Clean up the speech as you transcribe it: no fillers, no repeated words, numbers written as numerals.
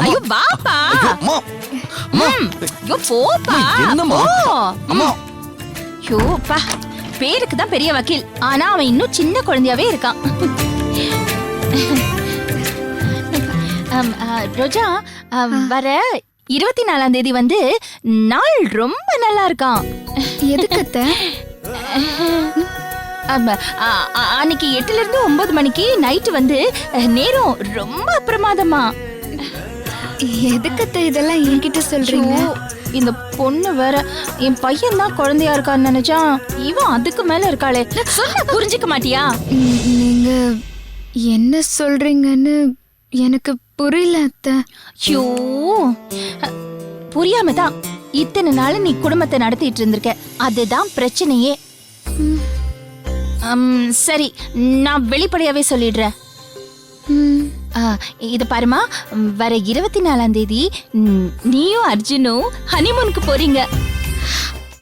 ஐயோ வாப்பா. அம்மா அம்மா ஐயோ போப்பா. என்னம்மா? போ. அம்மா ஐயோ பா. பேருக்கு தான் பெரிய வக்கீல், ஆனா அவன் இன்னும் சின்ன குழந்தையாவே இருக்கான். ரோஜா, வர 24ஆம் தேதி வந்து நாள் ரொம்ப நல்லா இருக்கான். எதுக்கு அத்தை? அன்னைக்கு 8ல இருந்து 9 மணிக்கு நைட்டு வந்து நேரம் ரொம்ப பிரமாதமா. எதுக்கு அத்தை இதெல்லாம் என்கிட்ட சொல்றீங்க? ஐயோ, இந்த பொண்ணு வேற என் பையன் தான் குழந்தையா இருக்கான்னு நினைச்சா இவன் அதுக்கு மேல இருக்காளே. சொன்ன புரிஞ்சுக்க மாட்டியா? நீங்க என்ன சொல்றீங்கன்னு எனக்கு புரியல அத்தை. ஐயோ, புரியாம தான் இத்தனை நாள் நீ குடும்பத்தை நடத்திட்டு இருந்திருக்க. அதுதான் பிரச்சனையே. சரி, நான் வெளிப்படையாவே சொல்லிடுறேன். இது பாருமா, வர 24ஆம் தேதி நீயும் அர்ஜுனும் ஹனிமூனுக்கு போறீங்க.